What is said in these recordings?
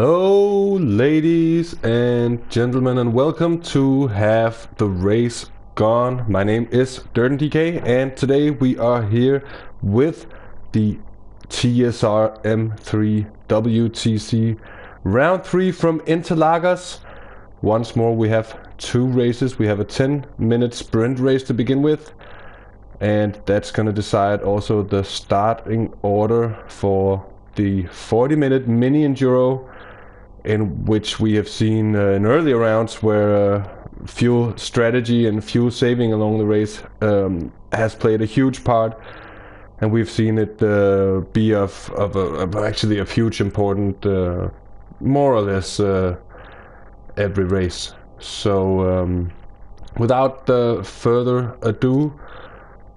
Hello, ladies and gentlemen, and welcome to Have the Race Gone. My name is DirtenDK, and today we are here with the TSR M3 WTC round 3 from Interlagos. Once more, we have two races. We have a 10-minute sprint race to begin with, and that's going to decide also the starting order for the 40-minute mini-enduro, in which we have seen in earlier rounds where fuel strategy and fuel saving along the race has played a huge part, and we've seen it be of actually of huge important more or less every race. So without further ado,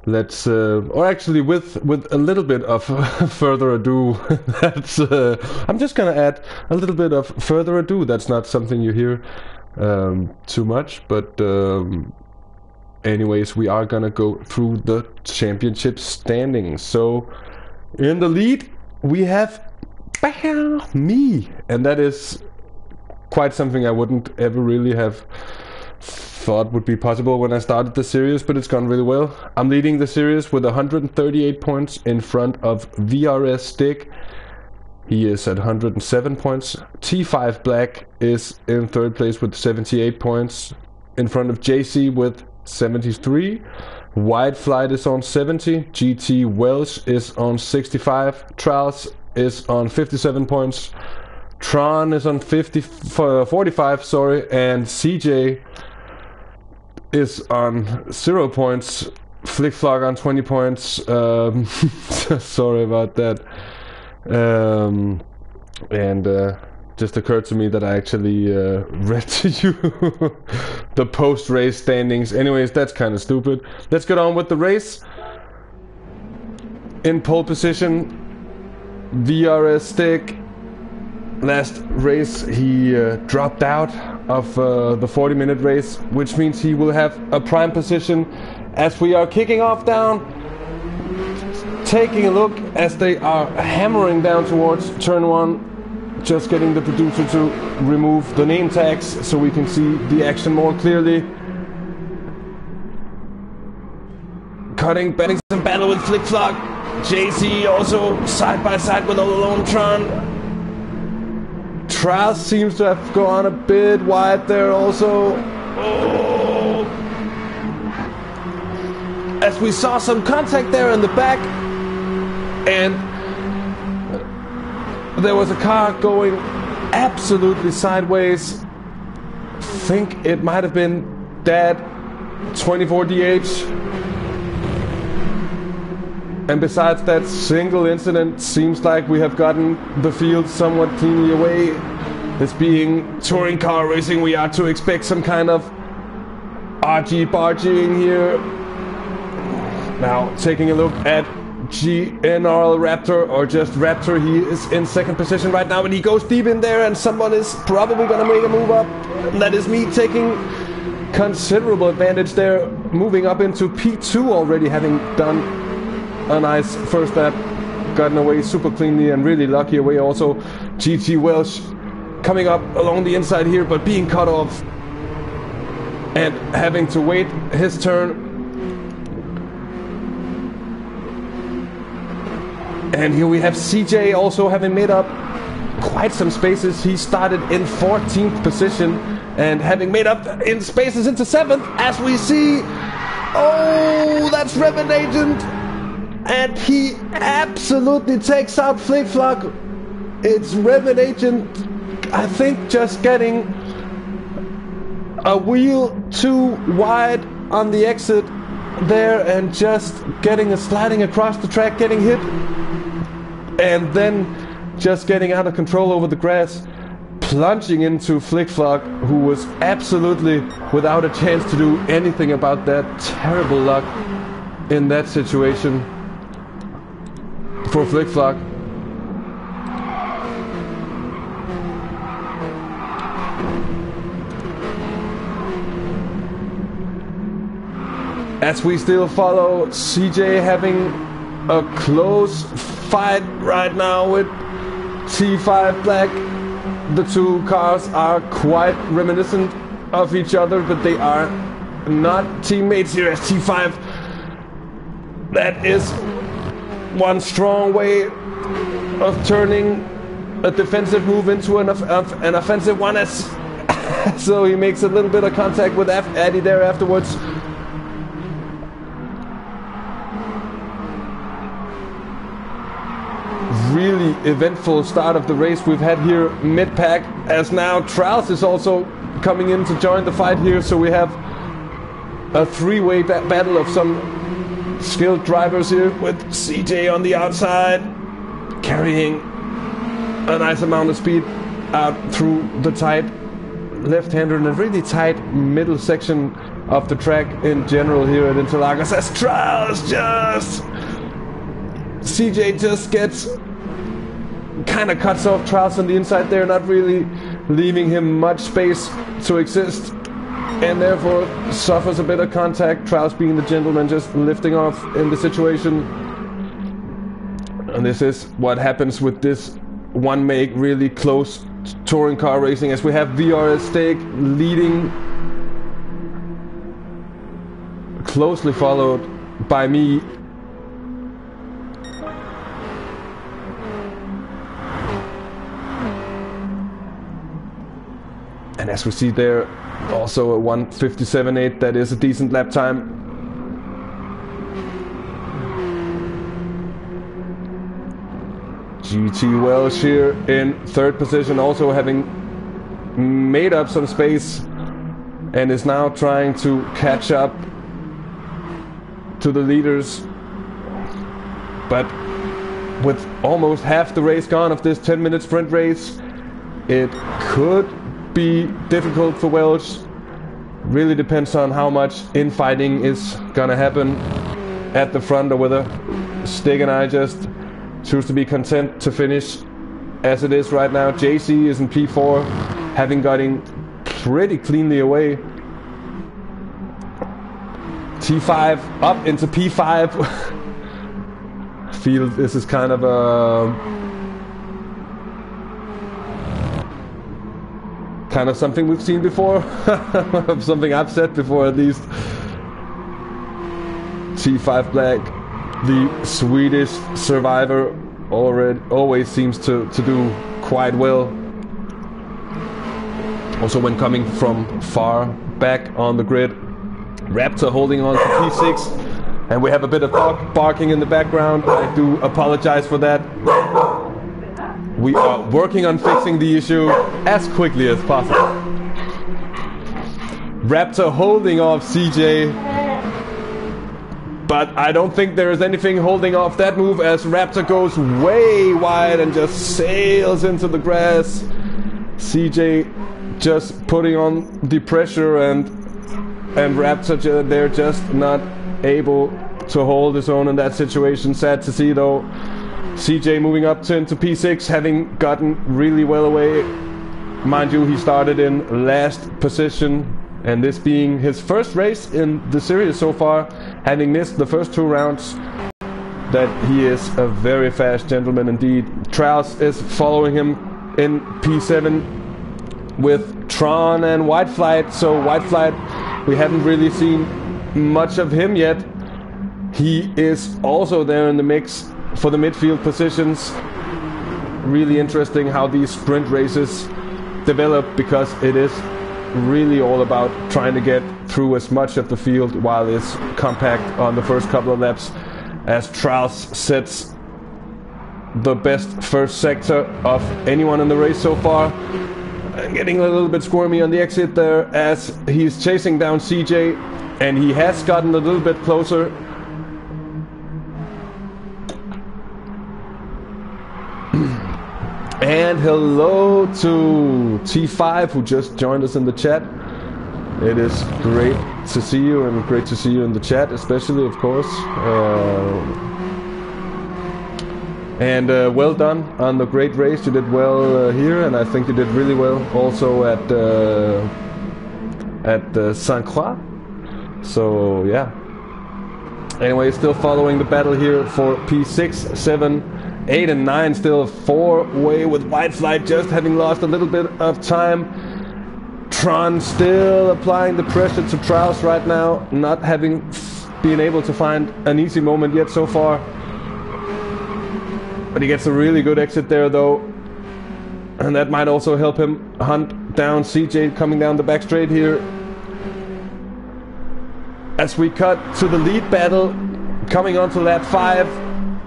let's or actually with a little bit of further ado, that's I'm just gonna add a little bit of further ado. That's not something you hear too much, but anyways, we are gonna go through the championship standings. So in the lead we have me, and that is quite something I wouldn't ever really have thought would be possible when I started the series, but it's gone really well. I'm leading the series with 138 points in front of VRS Stick. He is at 107 points. T5 Black is in third place with 78 points in front of JC with 73. White Flight is on 70. GT Welsh is on 65. Traels is on 57 points. Tron is on 45, sorry, and CJ is on 0 points. Flickflog on 20 points. Sorry about that. Just occurred to me that I actually read to you the post-race standings. Anyways, that's kind of stupid. Let's get on with the race. In pole position, VRS Stick. Last race he dropped out of the 40-minute race, which means he will have a prime position as we are kicking off down. Taking a look as they are hammering down towards turn 1, just getting the producer to remove the name tags so we can see the action more clearly. Cutting, betting some battle with Flickflog. JC also side by side with All Alone Tron. Traels seems to have gone a bit wide there also. Oh. As we saw some contact there in the back, and there was a car going absolutely sideways. Think it might have been Dad 24DH. And besides that single incident, seems like we have gotten the field somewhat cleanly away. This being touring car racing, we are to expect some kind of argy-bargying here. Now, taking a look at GNRL Raptor, or just Raptor, he is in second position right now, and he goes deep in there, and someone is probably gonna make a move up. That is me taking considerable advantage there, moving up into P2 already, having done a nice first lap, gotten away super cleanly and really lucky away also. GT Welsh coming up along the inside here, but being cut off and having to wait his turn. And here we have CJ also having made up quite some spaces. He started in 14th position and having made up in spaces into 7th, as we see. Oh, that's Revenant Agent. And he absolutely takes out Flickflog. It's Revenant Agent, I think, just getting a wheel too wide on the exit there, and just getting a sliding across the track, getting hit, and then just getting out of control over the grass, plunging into Flickflog, who was absolutely without a chance to do anything about that. Terrible luck in that situation for Flickflog. As we still follow CJ having a close fight right now with T5 Black. the two cars are quite reminiscent of each other, but they are not teammates here as T5. That is one strong way of turning a defensive move into an offensive one, as so he makes a little bit of contact with Addy there afterwards. Really eventful start of the race we've had here mid-pack, as now Traels is also coming in to join the fight here, so we have a three-way battle of some skilled drivers here, with CJ on the outside carrying a nice amount of speed out through the tight left-hander and a really tight middle section of the track in general here at Interlagos, as Traels CJ just gets kind of cuts off Traels on the inside there, not really leaving him much space to exist, and therefore suffers a bit of contact. Traels, being the gentleman, just lifting off in the situation. And this is what happens with this one make really close touring car racing, as we have VR at stake leading, closely followed by me. And as we see there, also a 1:57.8, that is a decent lap time. GT Welsh here in third position, also having made up some space, and is now trying to catch up to the leaders. But with almost half the race gone of this 10-minute sprint race, it could be difficult for Welsh. Really depends on how much infighting is gonna happen at the front, or whether Stig and I just choose to be content to finish as it is right now. JC is in P4, having gotten pretty cleanly away. T5 up into P5. I feel this is kind of something we've seen before. Something I've said before, at least. T5 Black, the Swedish survivor, always seems to do quite well. Also when coming from far back on the grid. Raptor holding on to P6, and we have a bit of barking in the background. I do apologize for that. We are working on fixing the issue as quickly as possible. Raptor holding off CJ, but I don't think there is anything holding off that move, as Raptor goes way wide and just sails into the grass. CJ just putting on the pressure, and Raptor they're just not able to hold his own in that situation. Sad to see though. CJ moving up into P6, having gotten really well away. Mind you, he started in last position, and this being his first race in the series so far, having missed the first two rounds, that he is a very fast gentleman indeed. Traels is following him in P7 with Tron and Whiteflight. So Whiteflight, we haven't really seen much of him yet. He is also there in the mix for the midfield positions. Really interesting how these sprint races develop, because it is really all about trying to get through as much of the field while it's compact on the first couple of laps, as Traels sets the best first sector of anyone in the race so far. And getting a little bit squirmy on the exit there, as he's chasing down CJ, and he has gotten a little bit closer. And hello to T5, who just joined us in the chat. It is great to see you, and great to see you in the chat, especially, of course. And well done on the great race. You did well here, and I think you did really well also at Saint Croix. So yeah. Anyway, still following the battle here for P6, 7, 8 and 9 still 4 away with White Flight just having lost a little bit of time. Tron still applying the pressure to Traels right now, not having been able to find an easy moment yet so far. But he gets a really good exit there though, and that might also help him hunt down CJ coming down the back straight here. As we cut to the lead battle, coming onto lap 5,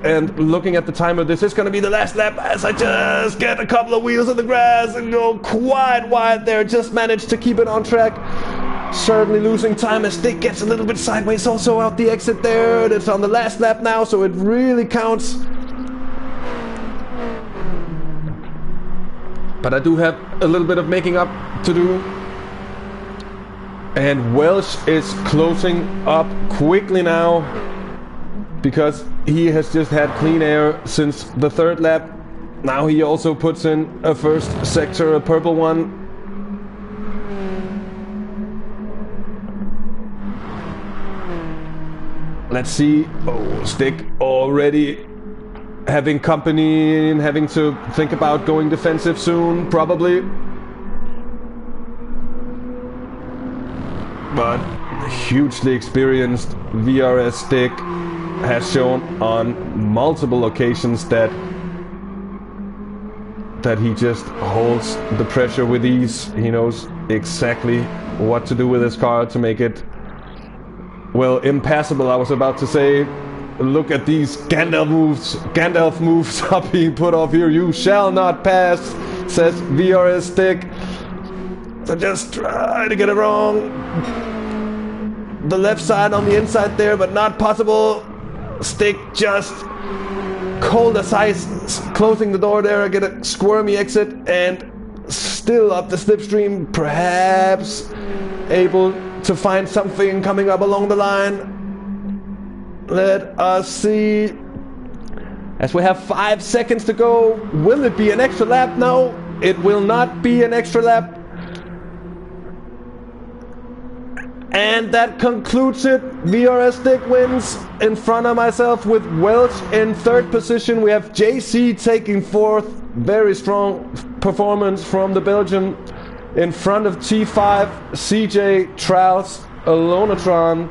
and looking at the timer, this is going to be the last lap as I just get a couple of wheels in the grass and go quite wide there. Just managed to keep it on track. Certainly losing time as Stick gets a little bit sideways also out the exit there. It's on the last lap now, so it really counts. But I do have a little bit of making up to do. And Welsh is closing up quickly now, because he has just had clean air since the 3rd lap. Now he also puts in a first sector, a purple one. Let's see. Oh, Stick already having company and having to think about going defensive soon, probably. But hugely experienced VRS Stick has shown on multiple occasions that he just holds the pressure with ease. He knows exactly what to do with his car to make it, well, impassable. I was about to say, look at these Gandalf moves are being put off here. You shall not pass, says VRS Stick. So just try to get it wrong. The left side on the inside there, but not possible. Stick just cold as ice, closing the door there. I get a squirmy exit and still up the slipstream, perhaps able to find something coming up along the line. Let us see. As we have 5 seconds to go, will it be an extra lap? No, it will not be an extra lap. And that concludes it. VRS Stick wins in front of myself with Welch in 3rd position. We have JC taking 4th. Very strong performance from the Belgian. In front of T5, CJ, Traels, Alonatron.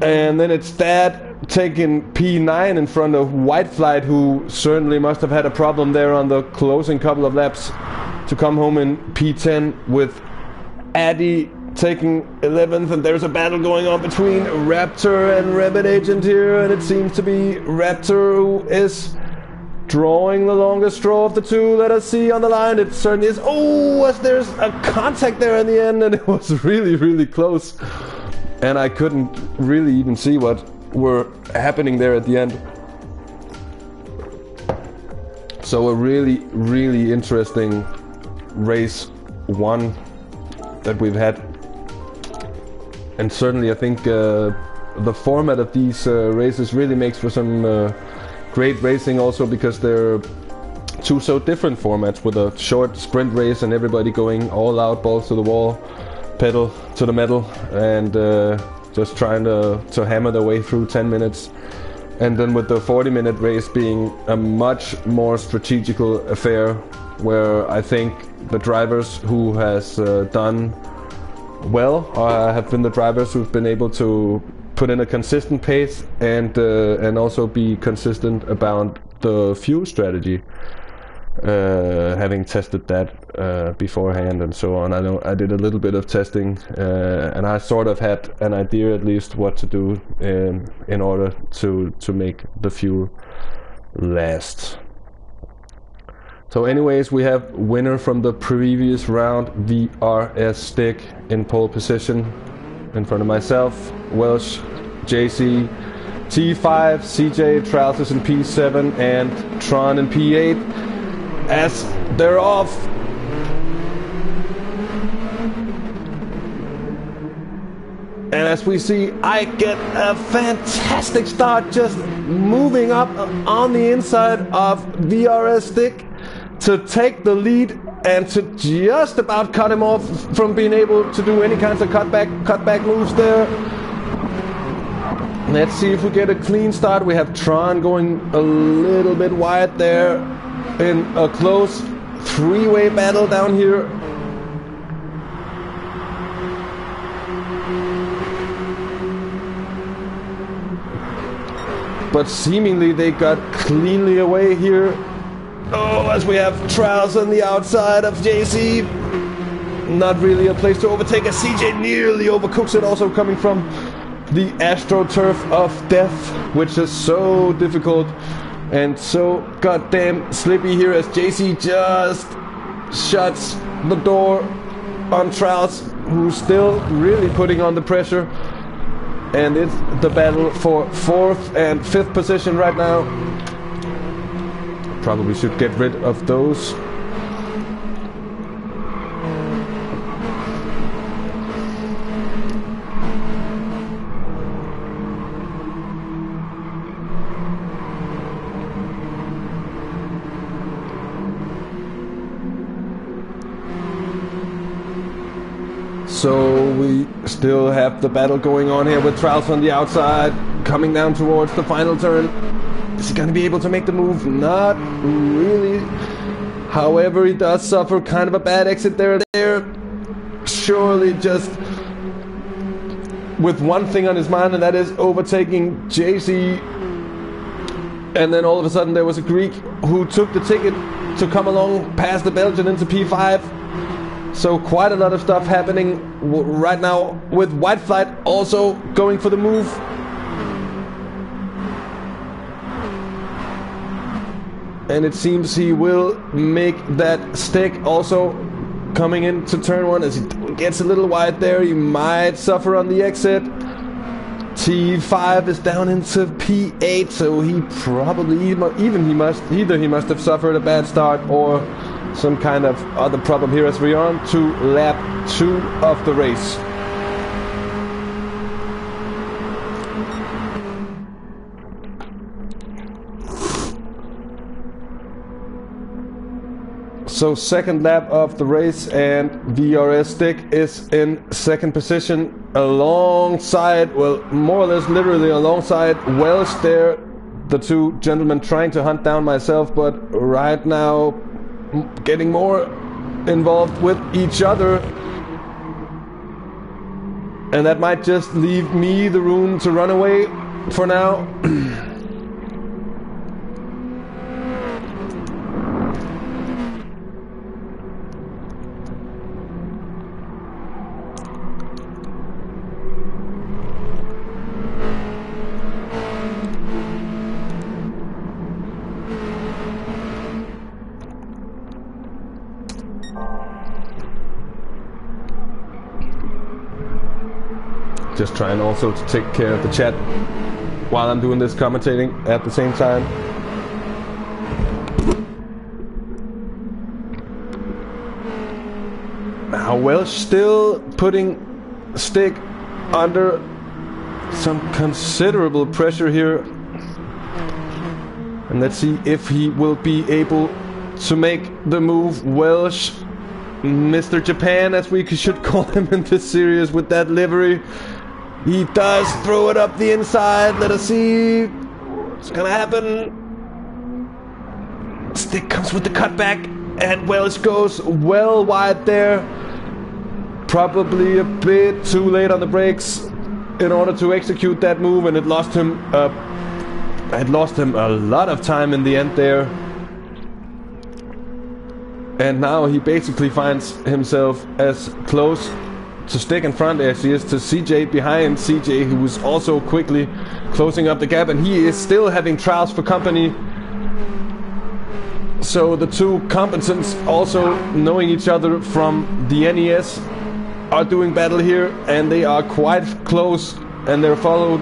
And then it's Dad taking P9 in front of White Flight, who certainly must have had a problem there on the closing couple of laps to come home in P10, with Addy taking 11th, and there's a battle going on between Raptor and Rabbit Agent here, and it seems to be Raptor who is drawing the longest straw of the two. Let us see on the line. It certainly is. Oh, there's a contact there in the end, and it was really, really close. And I couldn't really even see what were happening there at the end. So a really, really interesting race 1 that we've had. And certainly I think the format of these races really makes for some great racing, also because they're 2 so different formats, with a short sprint race and everybody going all out, balls to the wall, pedal to the metal, and just trying to hammer their way through 10 minutes. And then with the 40-minute race being a much more strategical affair, where I think the drivers who has done well have been the drivers who've been able to put in a consistent pace and also be consistent about the fuel strategy, having tested that beforehand and so on. I know I did a little bit of testing, and I sort of had an idea at least what to do in order to make the fuel last. So anyways, we have winner from the previous round, VRS Stick in pole position in front of myself, Welsh, JC, T5, CJ, Traels is in P7, and Tron in P8. As they're off, and as we see, I get a fantastic start, just moving up on the inside of VRS Stick to take the lead and to just about cut him off from being able to do any kinds of cutback moves there. Let's see if we get a clean start. We have Tron going a little bit wide there in a close three-way battle down here. But seemingly they got cleanly away here. Oh, as we have Traels on the outside of JC. Not really a place to overtake as CJ nearly overcooks it, also coming from the AstroTurf of death, which is so difficult and so goddamn slippy here as JC just shuts the door on Traels, who's still really putting on the pressure. And it's the battle for 4th and 5th position right now. Probably should get rid of those. So we still have the battle going on here with Traels on the outside, coming down towards the final turn. Is he going to be able to make the move? Not really. However, he does suffer kind of a bad exit there. Surely just with one thing on his mind, and that is overtaking JC. And then all of a sudden there was a Greek who took the ticket to come along past the Belgian into P5. So quite a lot of stuff happening right now with White Flight also going for the move. And it seems he will make that stick also coming into turn 1 as he gets a little wide there. He might suffer on the exit. T5 is down into P8, so he probably either he must have suffered a bad start or some kind of other problem here as we're on to lap 2 of the race. So second lap of the race, and VRS Stick is in 2nd position alongside, well, more or less literally alongside Welsh there. The two gentlemen trying to hunt down myself, but right now getting more involved with each other. And that might just leave me the room to run away for now. Just trying also to take care of the chat while I'm doing this commentating at the same time. Now Welsh still putting Stick under some considerable pressure here. And let's see if he will be able to make the move. Welsh, Mr. Japan as we should call him in this series with that livery. He does throw it up the inside. Let us see what's gonna happen. Stick comes with the cutback, and Welsh goes well wide there. Probably a bit too late on the brakes in order to execute that move, and it lost him a lot of time in the end there. And now he basically finds himself as close to Stick in front as he is to CJ behind. CJ, who is also quickly closing up the gap, and he is still having Traels for company. So the two combatants, also knowing each other from the NES, are doing battle here, and they are quite close, and they're followed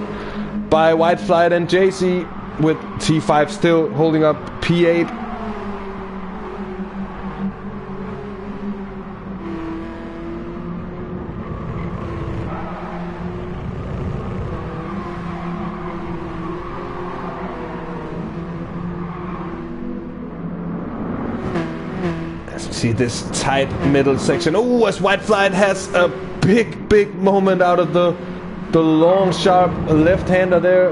by White Flight and JC, with T5 still holding up P8. See this tight middle section. Oh, as White Flight has a big moment out of the the long, sharp left-hander there.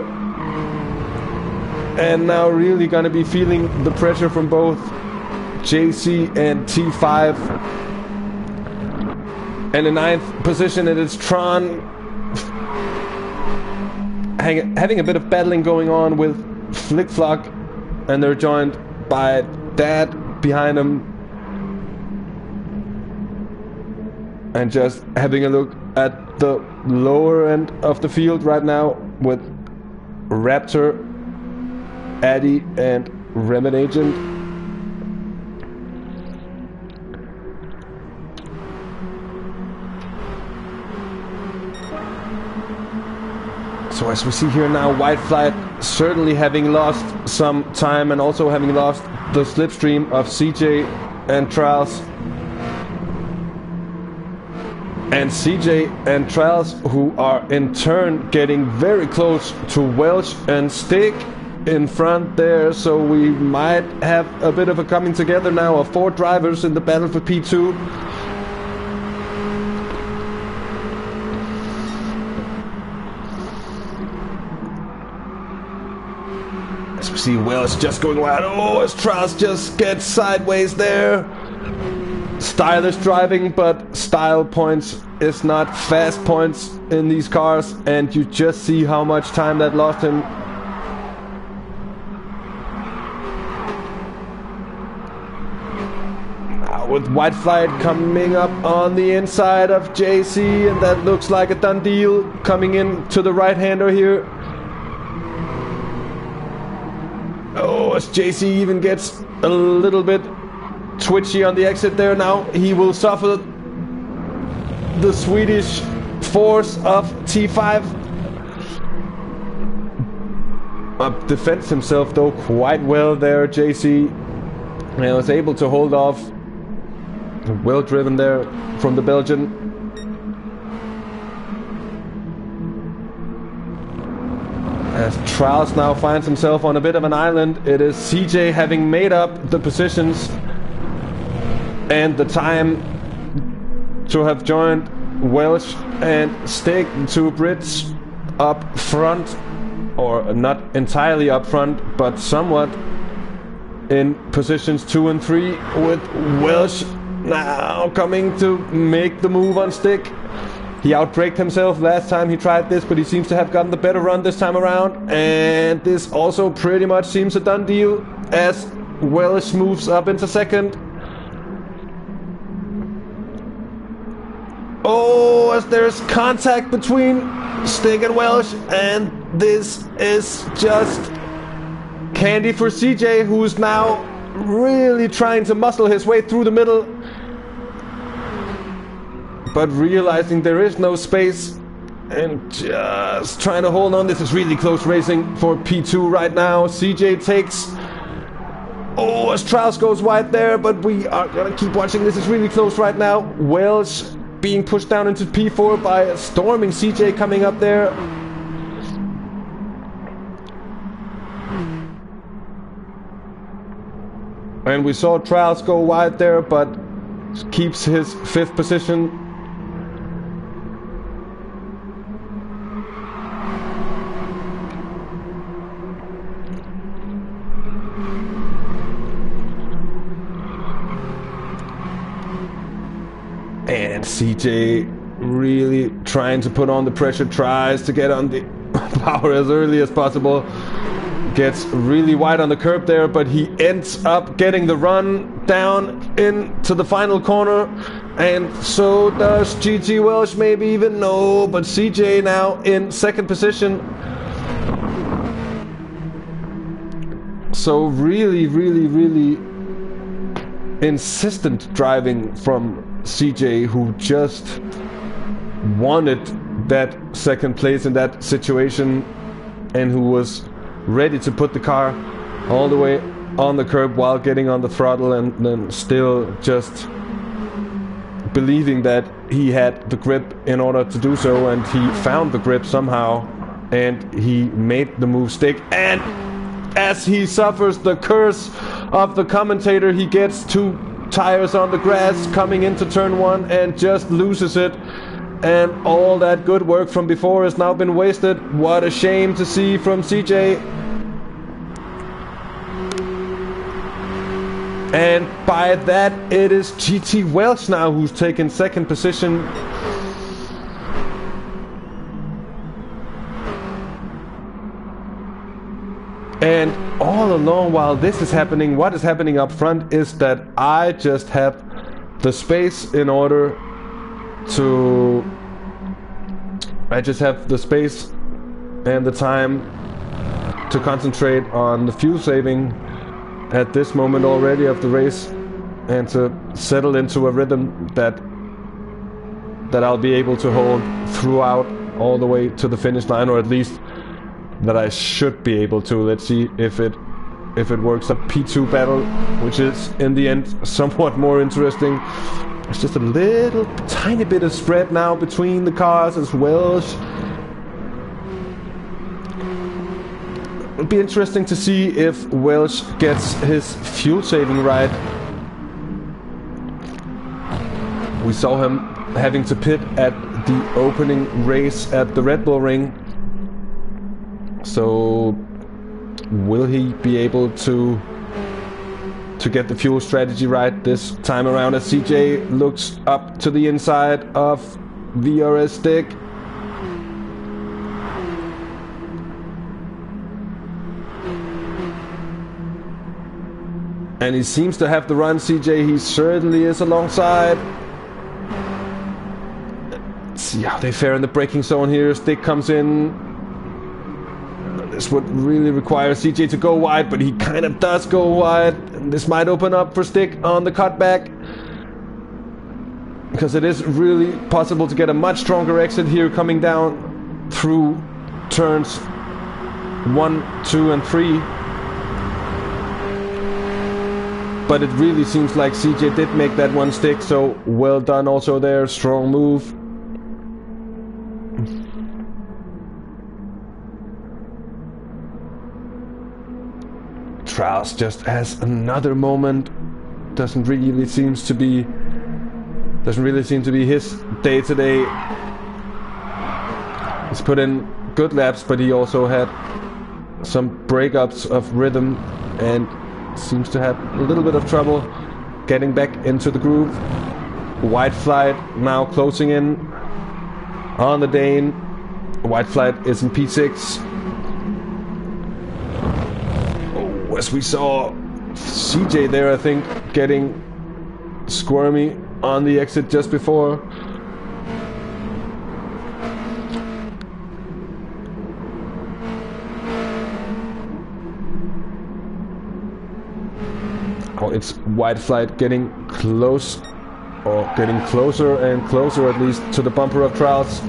And now really gonna be feeling the pressure from both JC and T5. And in 9th position it is Tron, having a bit of battling going on with Flick Flock, and they're joined by Dad behind him. And just having a look at the lower end of the field right now with Raptor, Addy, and Remit Agent. So as we see here now, White Flight certainly having lost some time and also having lost the slipstream of CJ and Traels. And CJ and Traels, who are in turn getting very close to Welsh and Stick in front there, so we might have a bit of a coming together now of 4 drivers in the battle for P2. As we see Welsh just going wide. Oh, as Traels just gets sideways there. Stylish driving, but style points is not fast points in these cars, and you just see how much time that lost him. Now with White Flight coming up on the inside of JC, and that looks like a done deal, coming in to the right-hander here. Oh, as JC even gets a little bit twitchy on the exit there. Now he will suffer the Swedish force of T5. Defends himself though quite well there, JC. And was able to hold off. Well driven there from the Belgian. As Traels now finds himself on a bit of an island, it is CJ having made up the positions and the time to have joined Welsh and Stick, 2 Brits up front, or not entirely up front, but somewhat in positions 2 and 3, with Welsh now coming to make the move on Stick. He outbraked himself last time he tried this, but he seems to have gotten the better run this time around, and this also pretty much seems a done deal as Welsh moves up into second. Oh, as there's contact between Stick and Welsh, and this is just candy for CJ, who's now really trying to muscle his way through the middle, but realizing there is no space and just trying to hold on. This is really close racing for P2 right now. CJ takes... Oh, as Traels goes wide there, but we are gonna keep watching. This is really close right now. Welsh being pushed down into P4 by a storming CJ coming up there. And we saw Traels go wide there, but keeps his 5th position. And CJ really trying to put on the pressure, tries to get on the power as early as possible. Gets really wide on the curb there, but he ends up getting the run down into the final corner. And so does GG Welsh, maybe even. No, but CJ now in 2nd position. So really insistent driving from CJ, who just wanted that 2nd place in that situation, and who was ready to put the car all the way on the curb while getting on the throttle, and then still just believing that he had the grip in order to do so, and he found the grip somehow, and he made the move stick. And as he suffers the curse of the commentator, he gets 2 tires on the grass coming into turn 1 and just loses it. and all that good work from before has now been wasted. What a shame to see from CJ. And by that, it is GT Welsh now who's taken second position. And all along while this is happening, what is happening up front is that I just have the space in order to... I just have the space and the time to concentrate on the fuel saving at this moment already of the race, and to settle into a rhythm that I'll be able to hold throughout all the way to the finish line, or at least that I should be able to. Let's see if it works. A P2 battle, which is in the end somewhat more interesting. It's just a little tiny bit of spread now between the cars as well. It'll be interesting to see if Welsh gets his fuel saving right. We saw him having to pit at the opening race at the Red Bull Ring. So will he be able to get the fuel strategy right this time around, as CJ looks up to the inside of VRS stick? And he seems to have the run, CJ. He certainly is alongside. Let's see how they fare in the braking zone here. Stick comes in. This would really require CJ to go wide, but he kind of does go wide. And this might open up for Stick on the cutback, because it is really possible to get a much stronger exit here coming down through turns 1, 2, and 3. But it really seems like CJ did make that one stick, so well done also there. Strong move. Traels just has another moment. Doesn't really seem to be his day today. He's put in good laps, but he also had some breakups of rhythm and seems to have a little bit of trouble getting back into the groove. White flight now closing in on the Dane. White flight is in P6. Oh, as we saw CJ there, I think, getting squirmy on the exit just before. Oh, it's white flight getting close, or getting closer and closer at least to the bumper of Traels.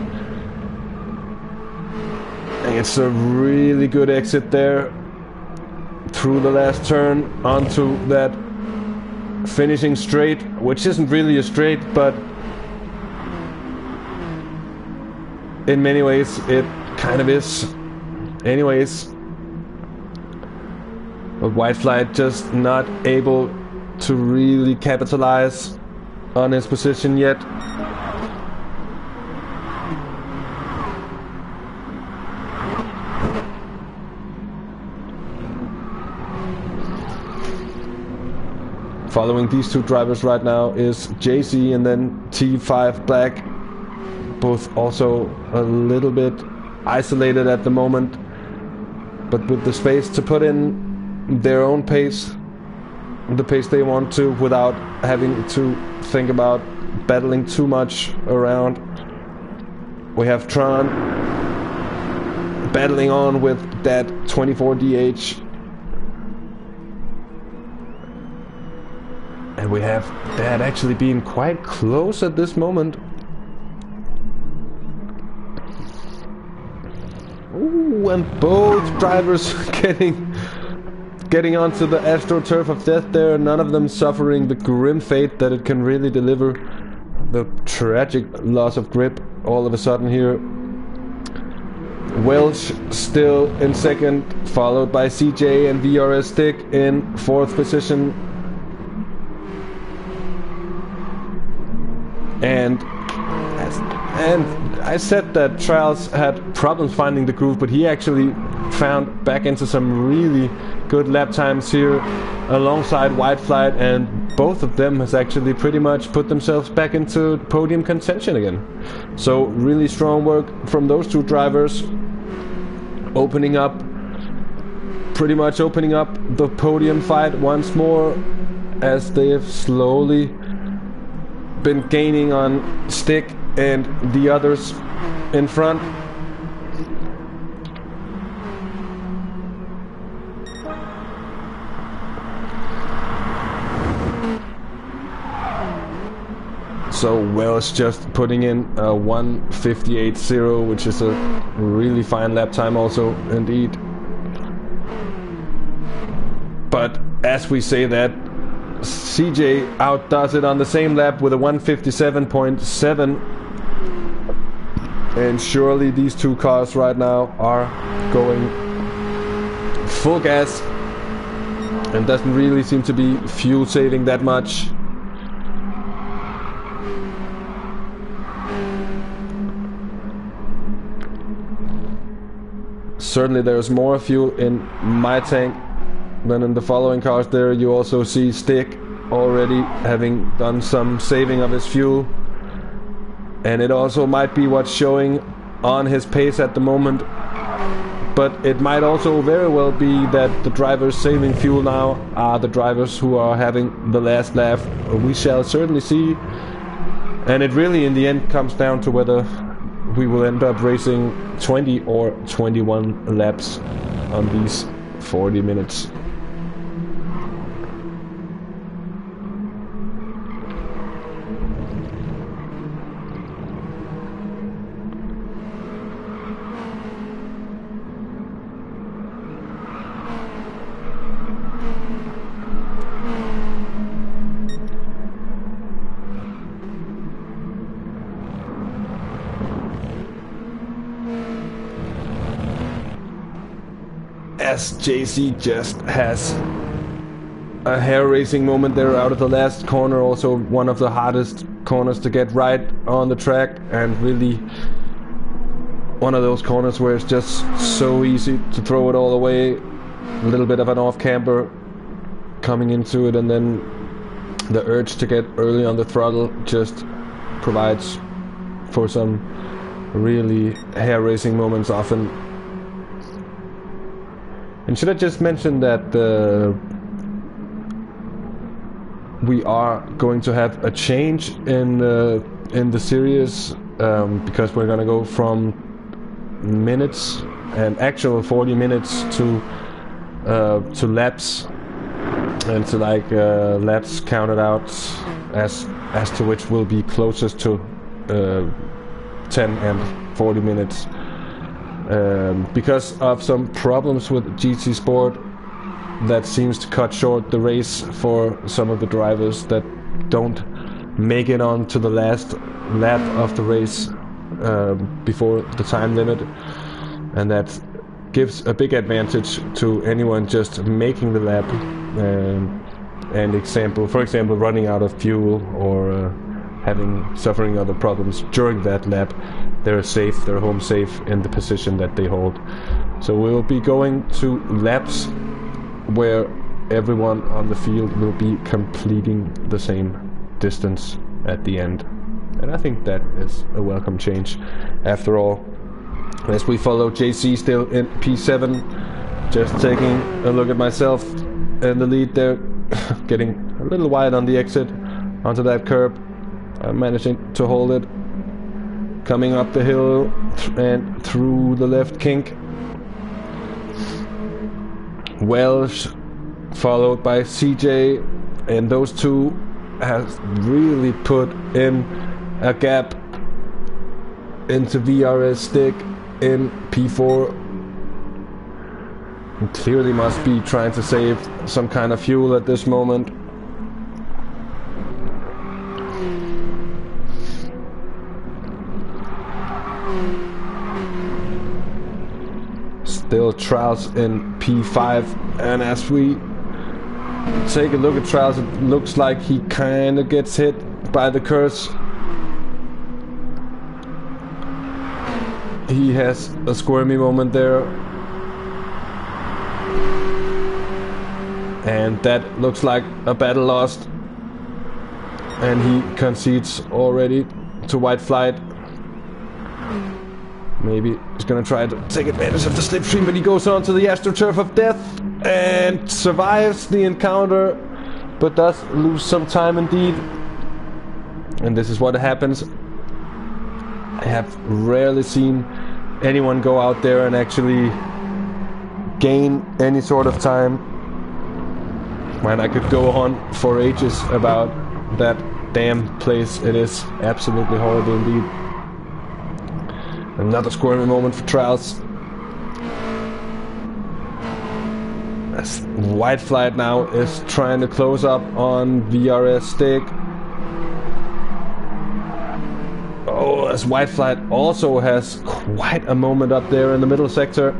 And it's a really good exit there through the last turn onto that finishing straight, which isn't really a straight, but in many ways it kind of is. Anyways, but white flight just not able to really capitalize on his position yet. Following these two drivers right now is JC and then T5 Black, both also a little bit isolated at the moment, but with the space to put in their own pace, the pace they want to, without having to think about battling too much around. We have Tron battling on with that 24DH, and we have that actually being quite close at this moment. Ooh, and both drivers getting onto the AstroTurf of death there, none of them suffering the grim fate that it can really deliver. The tragic loss of grip all of a sudden here. Welsh still in second, followed by CJ and VRS Stick in fourth position. And And I said that Traels had problems finding the groove, but he actually found back into some really good lap times here alongside White Flight, and both of them has actually pretty much put themselves back into podium contention again. So really strong work from those two drivers, pretty much opening up the podium fight once more, as they have slowly been gaining on Stick and the others in front. So Welsh just putting in a 1:58.0, which is a really fine lap time also indeed. But as we say that, CJ outdoes it on the same lap with a 1:57.7. And surely these two cars right now are going full gas and doesn't really seem to be fuel saving that much. Certainly there's more fuel in my tank than in the following cars. There you also see Stick already having done some saving of his fuel, and it also might be what's showing on his pace at the moment, but it might also very well be that the drivers saving fuel now are the drivers who are having the last lap. We shall certainly see, and it really in the end comes down to whether we will end up racing 20 or 21 laps on these 40 minutes. As JC just has a hair-raising moment there out of the last corner, also one of the hardest corners to get right on the track, and really one of those corners where it's just so easy to throw it all away. A little bit of an off-camber coming into it, and then the urge to get early on the throttle just provides for some really hair-raising moments often. And should I just mention that we are going to have a change in the series, because we're gonna go from minutes and actual 40 minutes to laps, and to laps counted out as to which will be closest to 10 and 40 minutes. Because of some problems with GT Sport, that seems to cut short the race for some of the drivers that don't make it on to the last lap of the race before the time limit, and that gives a big advantage to anyone just making the lap, and for example running out of fuel or suffering other problems during that lap. They're safe, they're home safe in the position that they hold. So we'll be going to laps where everyone on the field will be completing the same distance at the end. And I think that is a welcome change after all. As we follow JC still in P7, just taking a look at myself in the lead there, getting a little wide on the exit onto that curb. I'm managing to hold it, coming up the hill and through the left kink. Welsh followed by CJ, and those two have really put in a gap into VRS Stick in P4, and clearly must be trying to save some kind of fuel at this moment. Still Traels in P5, and as we take a look at Traels, it looks like he kind of gets hit by the curse. he has a squirmy moment there. And that looks like a battle lost. And he concedes already to white flight. Maybe he's gonna try to take advantage of the slipstream, but he goes on to the AstroTurf of death and survives the encounter, but does lose some time indeed. And this is what happens. I have rarely seen anyone go out there and actually gain any sort of time. Man, I could go on for ages about that damn place. It is absolutely horrible indeed. Another squirmy moment for Traels. As white flight now is trying to close up on VRS stick. Oh, as white flight also has quite a moment up there in the middle sector.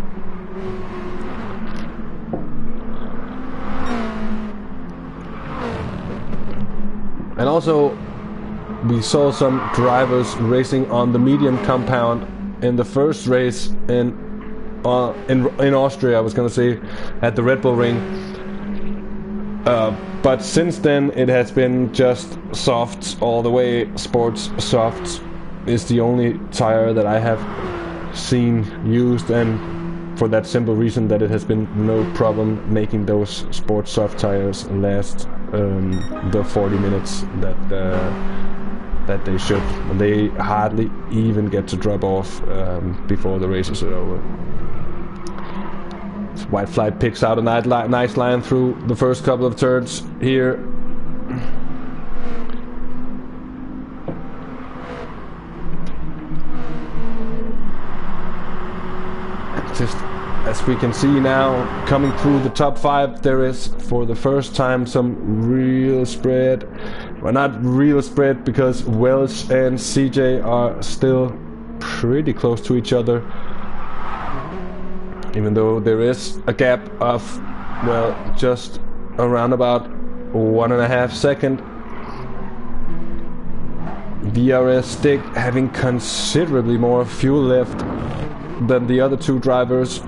And also, we saw some drivers racing on the medium compound in the first race in Austria, I was gonna say, at the Red Bull Ring. But since then, it has been just softs all the way. Sports softs is the only tire that I have seen used, and for that simple reason that it has been no problem making those sports soft tires last the 40 minutes that they should. They hardly even get to drop off before the races are over. So white flight picks out a nice line through the first couple of turns here. Just as we can see now, coming through the top 5, there is for the first time some real spread. Well, not real spread, because Welsh and CJ are still pretty close to each other, even though there is a gap of, well, just around about 1.5 seconds. DRS stick having considerably more fuel left than the other two drivers.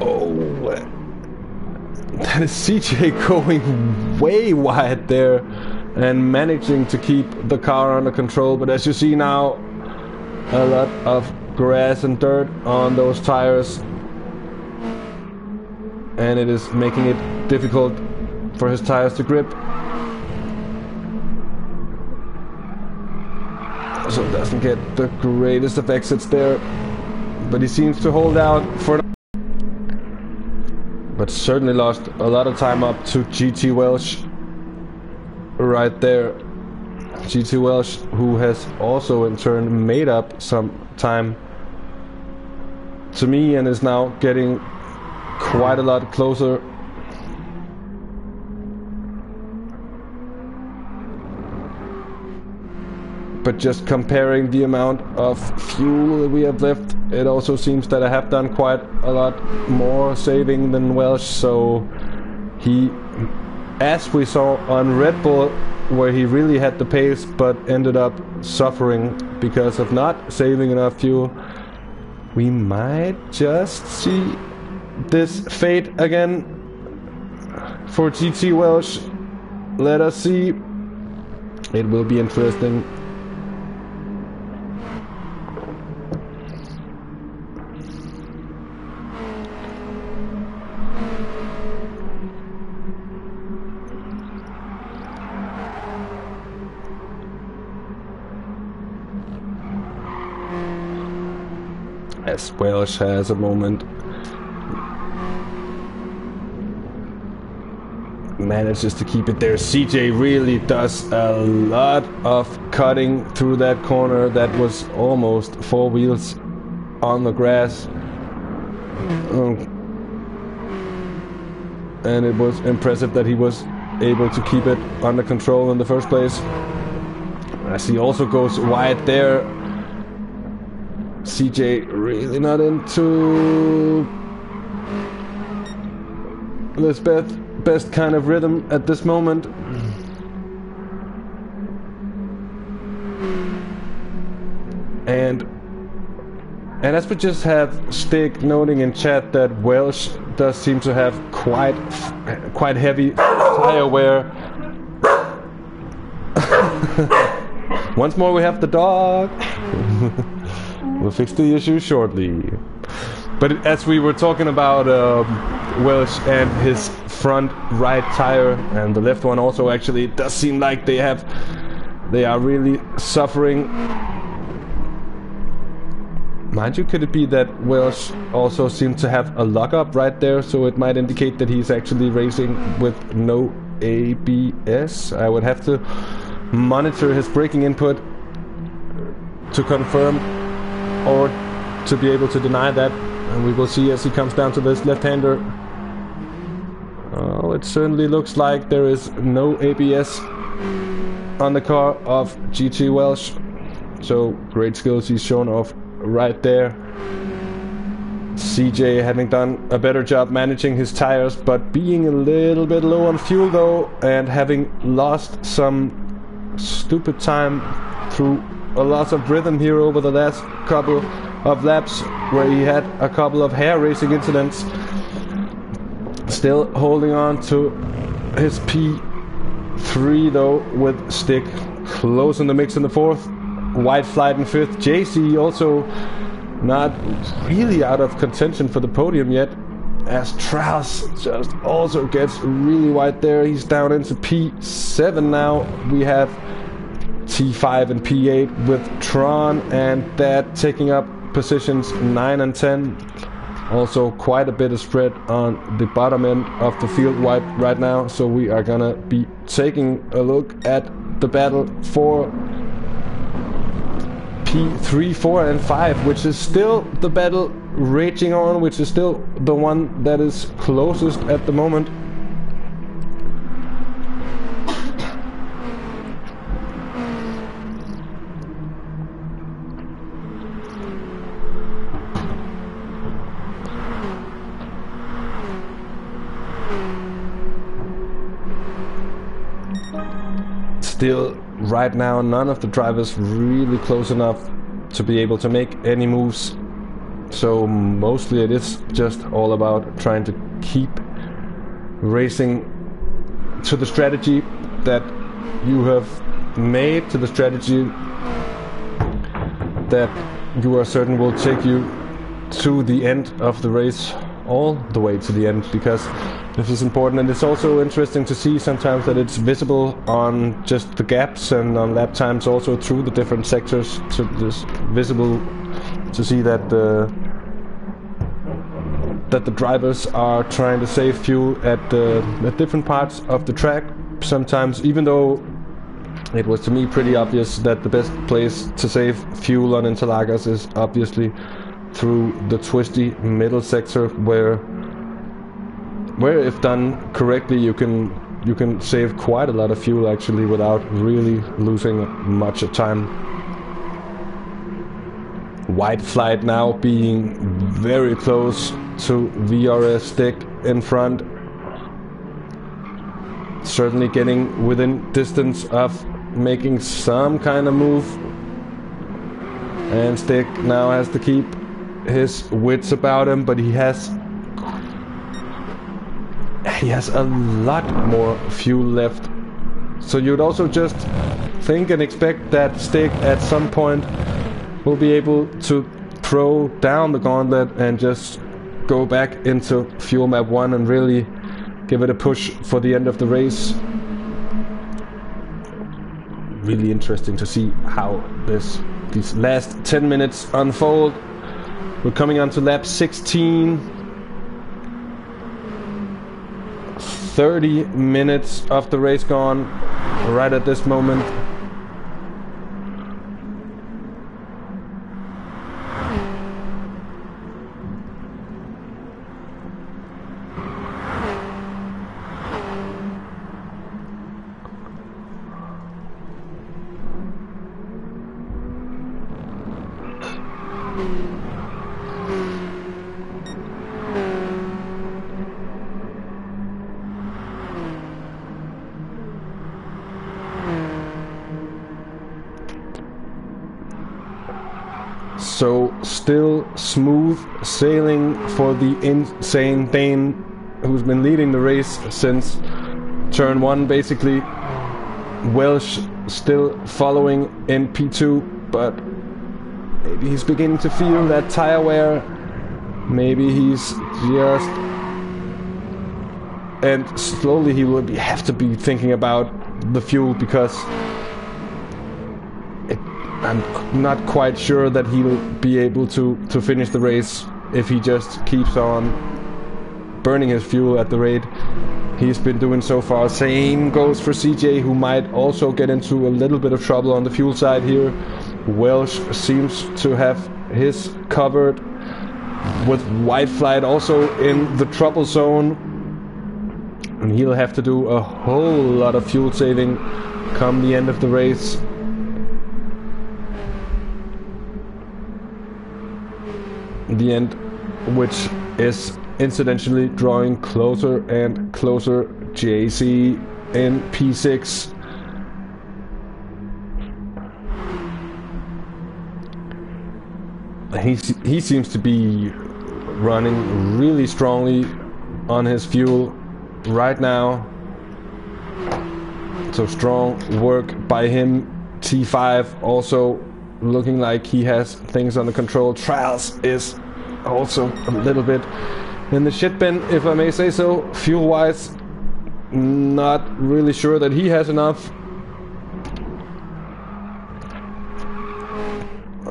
Oh, that is CJ going way wide there and managing to keep the car under control. But as you see now, a lot of grass and dirt on those tires, and it is making it difficult for his tires to grip. So it doesn't get the greatest of exits there, but he seems to hold out for, but certainly lost a lot of time up to GT Welsh right there. GT Welsh, who has also in turn made up some time to me and is now getting quite a lot closer. But just comparing the amount of fuel that we have left, it also seems that I have done quite a lot more saving than Welsh. So he, as we saw on Red Bull, where he really had the pace but ended up suffering because of not saving enough fuel, we might just see this fate again for GT Welsh. Let us see. It will be interesting. As Welsh has a moment, manages to keep it there. CJ really does a lot of cutting through that corner. That was almost 4 wheels on the grass, and it was impressive that he was able to keep it under control in the first place. As he also goes wide there. CJ really not into this best kind of rhythm at this moment. And as we just have Stig noting in chat that Welsh does seem to have quite heavy tire wear. Once more we have the dog. We'll fix the issue shortly. But as we were talking about Welsh and his front right tire and the left one also, actually it does seem like they are really suffering. Mind you, could it be that Welsh also seemed to have a lockup right there, so it might indicate that he's actually racing with no ABS? I would have to monitor his braking input to confirm or to be able to deny that, and we will see as he comes down to this left-hander. Oh, it certainly looks like there is no ABS on the car of GT Welsh, so great skills he's shown off right there. CJ having done a better job managing his tires, but being a little bit low on fuel though, and having lost some stupid time through a lot of rhythm here over the last couple of laps, where he had a couple of hair racing incidents. Still holding on to his P3 though, with Stig close in the mix in the fourth. White flight in fifth. JC also not really out of contention for the podium yet, as Traels just also gets really wide there. He's down into P7 now. We have T5 and P8 with Tron and that taking up positions 9 and 10. Also quite a bit of spread on the bottom end of the field right now, so we are gonna be taking a look at the battle for P3, 4 and 5, which is still the battle raging on, which is still the one that is closest at the moment. Still, right now, none of the drivers really close enough to be able to make any moves. So mostly it is just all about trying to keep racing to the strategy that you have made, to the strategy that you are certain will take you to the end of the race, all the way to the end, because this is important. And it's also interesting to see sometimes that it's visible on just the gaps and on lap times also through the different sectors. So it's visible to see that the drivers are trying to save fuel at different parts of the track. Sometimes, even though it was to me pretty obvious that the best place to save fuel on Interlagos is obviously through the twisty middle sector, where if done correctly you can save quite a lot of fuel actually without really losing much of time. White flight now being very close to VRS Stig in front, certainly getting within distance of making some kind of move, and Stig now has to keep his wits about him, but he has a lot more fuel left. So you'd also just think and expect that Stig at some point will be able to throw down the gauntlet and just go back into fuel map 1 and really give it a push for the end of the race. Really interesting to see how these last 10 minutes unfold. We're coming on to lap 16. 30 minutes of the race gone right at this moment. So still smooth sailing for the insane Dane, who's been leading the race since turn 1 basically. Welsh still following in P2, but maybe he's beginning to feel that tire wear. Maybe he's just... And slowly he will have to be thinking about the fuel, because I'm not quite sure that he'll be able to finish the race if he just keeps on burning his fuel at the rate he's been doing so far. Same goes for CJ, who might also get into a little bit of trouble on the fuel side here. Welsh seems to have his covered, with White Flight also in the trouble zone. And he'll have to do a whole lot of fuel saving come the end of the race. The end, which is incidentally drawing closer and closer. JC in P6. He seems to be running really strongly on his fuel right now. So strong work by him. T5 also looking like he has things under control. Traels is also a little bit in the shit bin, if I may say so. Fuel wise, not really sure that he has enough.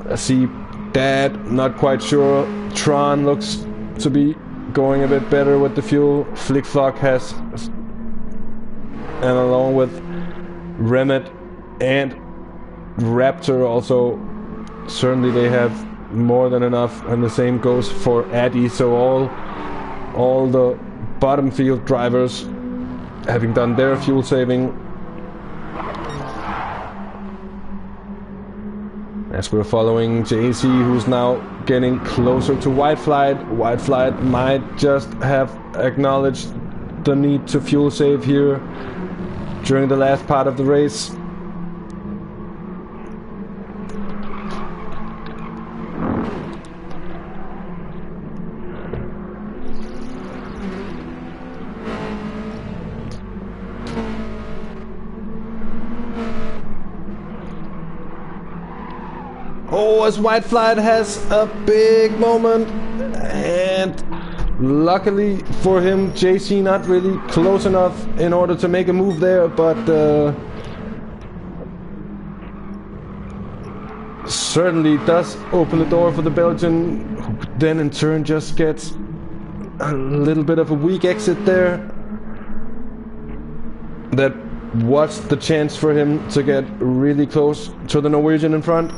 I see Dad, not quite sure. Tron looks to be going a bit better with the fuel. Flickflock has, and along with Remit and Raptor also, certainly they have more than enough, and the same goes for Addy. So all the bottom field drivers having done their fuel saving. As we're following JC, who's now getting closer to White Flight. White Flight might just have acknowledged the need to fuel save here during the last part of the race. Oh, as White Flight has a big moment, and luckily for him, JC not really close enough in order to make a move there, but certainly does open the door for the Belgian, who then in turn just gets a little bit of a weak exit there. That was the chance for him to get really close to the Norwegian in front.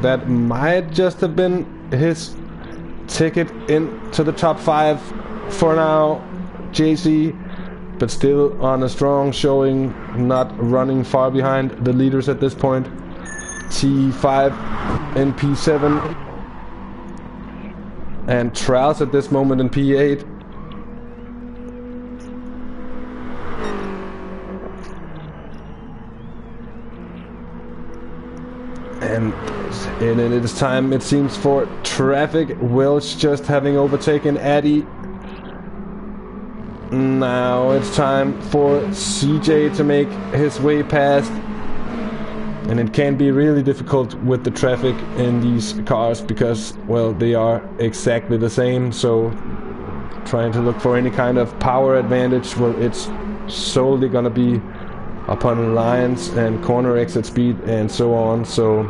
That might just have been his ticket into the top 5 for now, JC, but still on a strong showing, not running far behind the leaders at this point. T5 in P7, and Traels at this moment in P8. And it is time, it seems, for traffic. Welsh just having overtaken Addy. Now it's time for CJ to make his way past. And it can be really difficult with the traffic in these cars because, well, they are exactly the same. So trying to look for any kind of power advantage, well, it's solely gonna be upon lines and corner exit speed and so on. So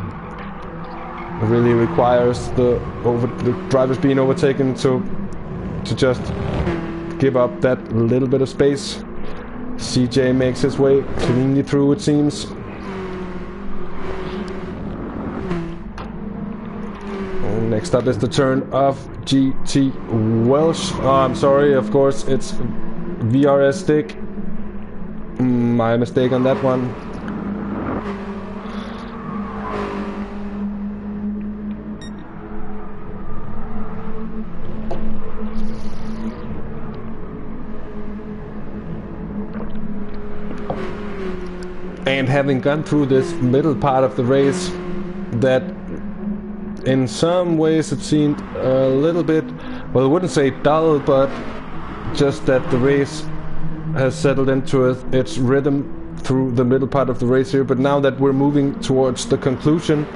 it really requires the drivers being overtaken to just give up that little bit of space. CJ makes his way cleanly through, it seems. Next up is the turn of GT Welsh. I'm sorry, of course, it's VRS stick. My mistake on that one. And having gone through this middle part of the race, that In some ways it seemed a little bit, well, I wouldn't say dull, but just that the race has settled into its rhythm through the middle part of the race here. But now that we're moving towards the conclusion,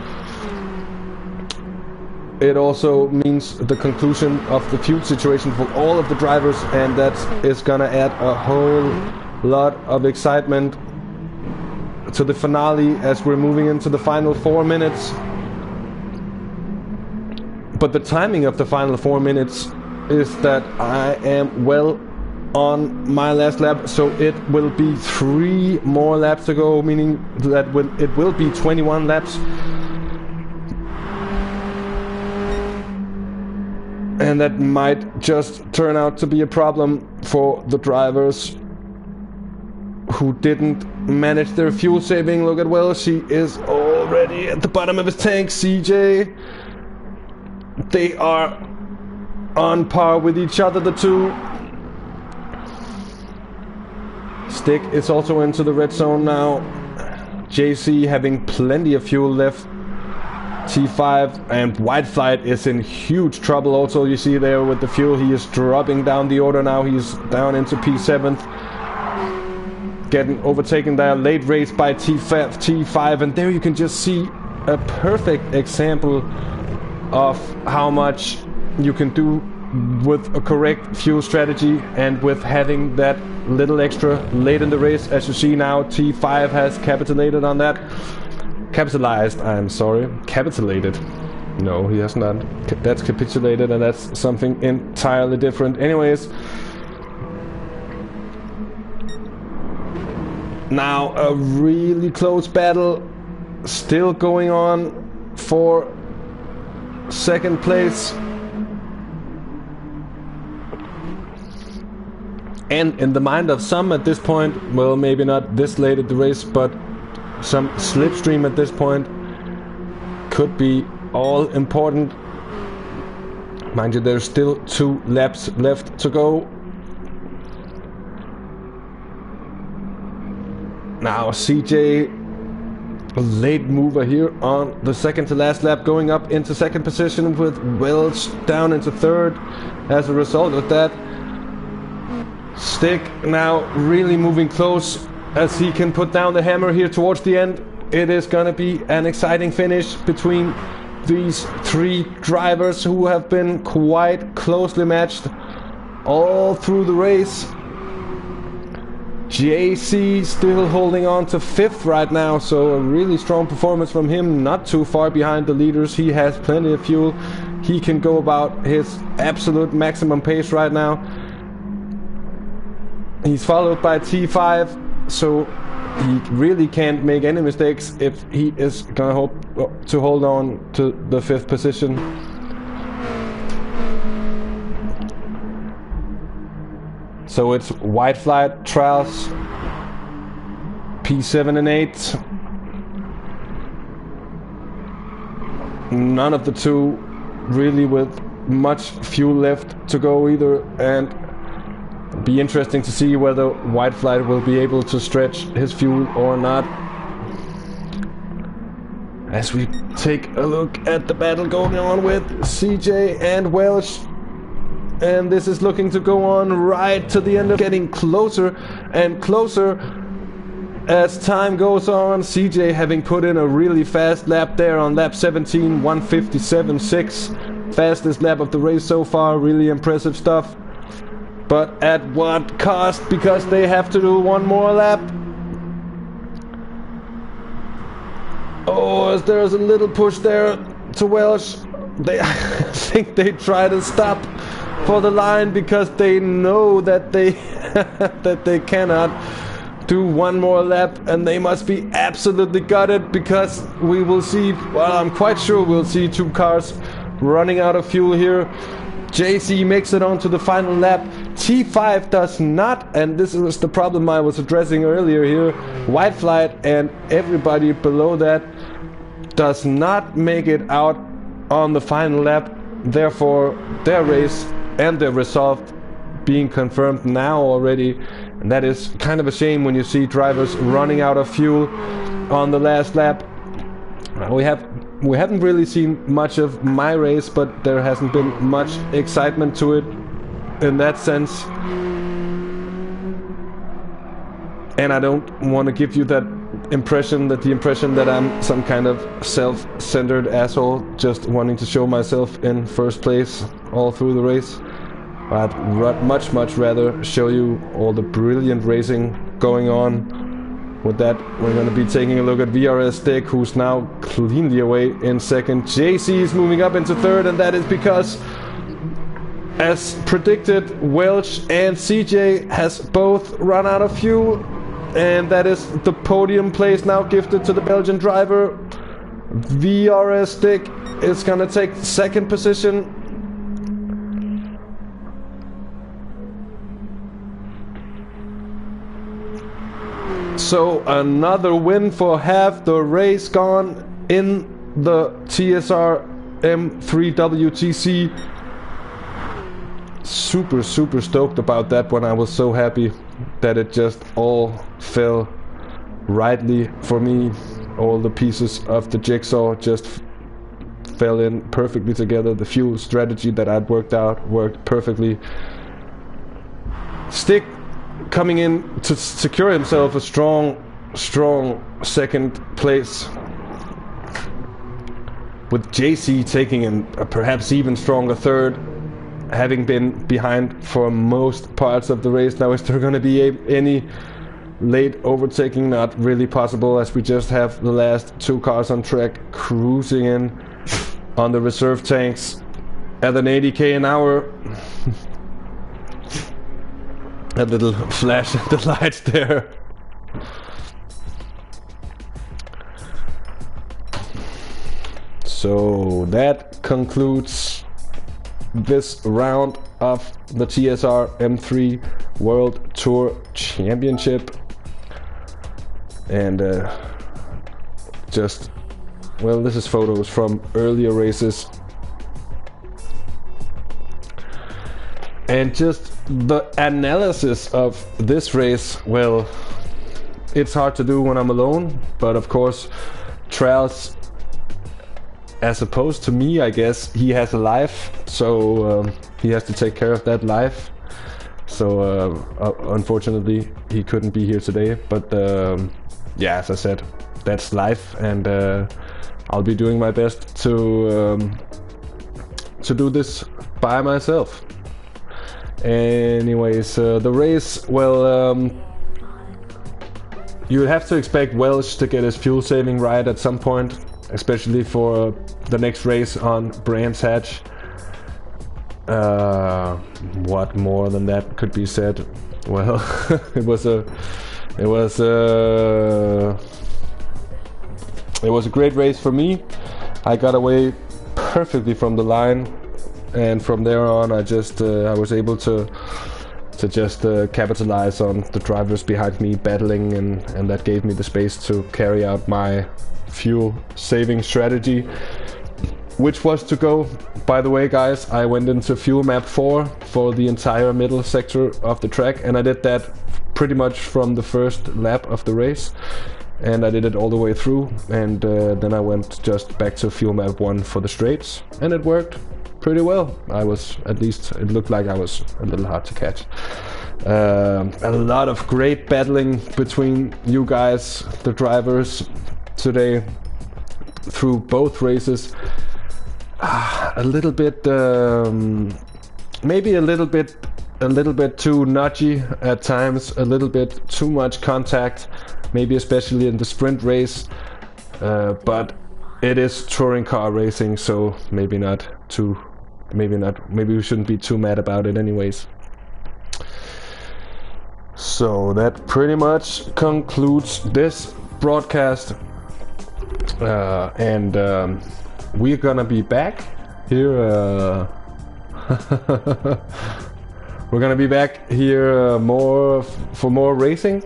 it also means the conclusion of the fuel situation for all of the drivers, and that is gonna add a whole lot of excitement to the finale as we're moving into the final 4 minutes. But the timing of the final 4 minutes is that I am well on my last lap, so it will be 3 more laps to go, meaning that it will be 21 laps. And that might just turn out to be a problem for the drivers who didn't manage their fuel saving. Look at Welsh, she is already at the bottom of his tank. CJ, they are on par with each other, the two. Stick is also into the red zone now. JC having plenty of fuel left. T5 and White Flight is in huge trouble also. You see there with the fuel, he is dropping down the order now. He's down into P7th, getting overtaken there late race by T5, and there you can just see a perfect example of how much you can do with a correct fuel strategy and with having that little extra late in the race. As you see now, T5 has capitulated on that. Capitalized, I'm sorry. Capitulated. No, he has not. That's capitulated, and that's something entirely different. Anyways, now a really close battle still going on for second place. And in the mind of some at this point, well, maybe not this late at the race, but some slipstream at this point could be all important. Mind you, there's still 2 laps left to go. Now CJ, a late mover here on the second to last lap, going up into second position with Welch down into third. As a result of that, Stick now really moving close as he can put down the hammer here towards the end. It is gonna be an exciting finish between these 3 drivers who have been quite closely matched all through the race. JC still holding on to 5th right now, so a really strong performance from him, not too far behind the leaders. He has plenty of fuel. He can go about his absolute maximum pace right now. He's followed by T5, so he really can't make any mistakes if he is gonna hope to hold on to the 5th position. So it's White Flight, Traels, P7 and 8. None of the 2 really with much fuel left to go either, and be interesting to see whether White Flight will be able to stretch his fuel or not. As we take a look at the battle going on with CJ and Welsh, and this is looking to go on right to the end, of getting closer and closer as time goes on. CJ having put in a really fast lap there on lap 17, 1:57.6, fastest lap of the race so far. Really impressive stuff. But at what cost? Because they have to do 1 more lap. Oh, there's a little push there to Welsh. I think they try to stop for the line because they know that they that they cannot do 1 more lap, and they must be absolutely gutted because we will see, well, I'm quite sure we'll see 2 cars running out of fuel here. JC makes it onto the final lap. T5 does not, and this is the problem I was addressing earlier here. White Flight and everybody below that does not make it out on the final lap. Therefore, their race and their result being confirmed now already. And that is kind of a shame when you see drivers running out of fuel on the last lap. We have we haven't really seen much of my race, but there hasn't been much excitement to it in that sense. And I don't want to give you that impression, the impression that I'm some kind of self-centered asshole just wanting to show myself in first place all through the race. I'd much rather show you all the brilliant racing going on. With that, we're going to be taking a look at VRS-Stick, who's now cleanly away in second. JC is moving up into third, and that is because, as predicted, Welch and CJ has both run out of fuel, and that is the podium place now gifted to the Belgian driver. VRS-Stick is going to take second position. So another win for half the race gone in the TSR M3 WTC. Super stoked about that one. I was so happy that it just all fell rightly for me. All the pieces of the jigsaw just fell in perfectly together. The fuel strategy that I'd worked out worked perfectly. Stick coming in to secure himself a strong second place, with JC taking a perhaps even stronger third, having been behind for most parts of the race. Now, is there going to be any late overtaking? Not really possible, as we just have the last two cars on track cruising in on the reserve tanks at an 80k an hour. A little flash at the lights there. So that concludes this round of the TSR M3 World Tour Championship. And well, this is photos from earlier races. And just the analysis of this race, well, it's hard to do when I'm alone, but of course Traels, as opposed to me, I guess, he has a life, so he has to take care of that life. So unfortunately he couldn't be here today, but yeah, as I said, that's life, and I'll be doing my best to do this by myself. Anyways, the race, well, you have to expect Welch to get his fuel saving right at some point, especially for the next race on Brands Hatch. What more than that could be said? Well, it was a great race for me. I got away perfectly from the line. And from there on, I was able to just capitalize on the drivers behind me battling, and that gave me the space to carry out my fuel saving strategy, which was to go. By the way, guys, I went into fuel map 4 for the entire middle sector of the track, and I did that pretty much from the first lap of the race, and I did it all the way through. And then I went just back to fuel map 1 for the straights, and it worked pretty well. At least it looked like I was a little hard to catch. A lot of great battling between you guys, the drivers, today through both races. A little bit, maybe a little bit too nudgy at times, a little bit too much contact, maybe especially in the sprint race, but it is touring car racing, so maybe we shouldn't be too mad about it anyways. So that pretty much concludes this broadcast, and we're gonna be back here. We're gonna be back here for more racing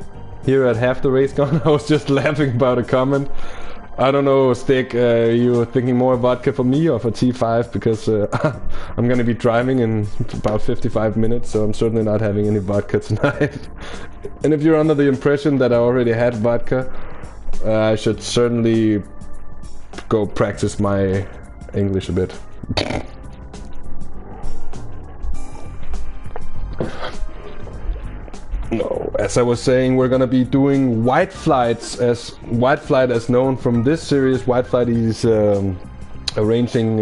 here at Half the Race Gone. I was just laughing about a comment. I don't know, Stick, you were thinking more vodka for me or for T5, because I'm gonna be driving in about 55 minutes, so I'm certainly not having any vodka tonight. And if you're under the impression that I already had vodka, I should certainly go practice my English a bit. No, as I was saying, we're gonna be doing white flights. As white flight, as known from this series, white flight is arranging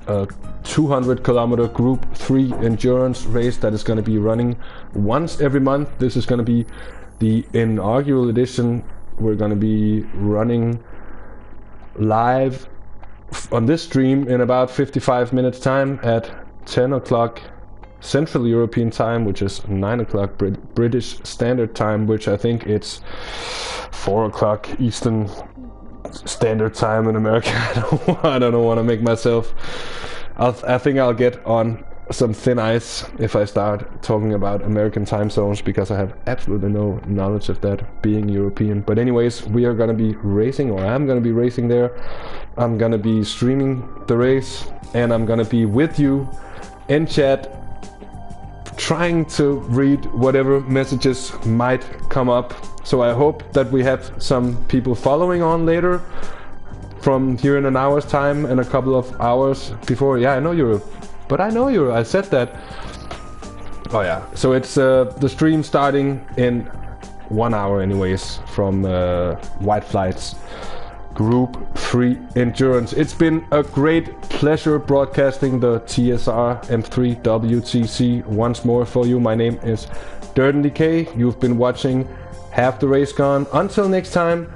a 200-kilometer Group 3 endurance race that is going to be running once every month. This is going to be the inaugural edition. We're going to be running live on this stream in about 55 minutes time at 10 o'clock Central European time, which is 9 o'clock British Standard Time, which I think it's 4 o'clock Eastern Standard Time in America. I don't want to make myself... I think I'll get on some thin ice if I start talking about American time zones, because I have absolutely no knowledge of that, being European. But anyways, we are going to be racing, or I'm going to be racing there. I'm going to be streaming the race, and I'm going to be with you in chat, trying to read whatever messages might come up. So I hope that we have some people following on later, from here in an hour's time and a couple of hours before. Yeah, I know Europe, but I know Europe. I said that. Oh yeah, so it's the stream starting in 1 hour anyways, from White Flight's Group 3 Endurance. It's been a great pleasure broadcasting the TSR M3 WTC once more for you. My name is DirtenDK. You've been watching Have the Race Gone. Until next time,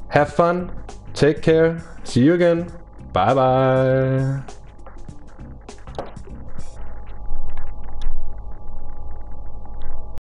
have fun, take care, see you again, bye bye.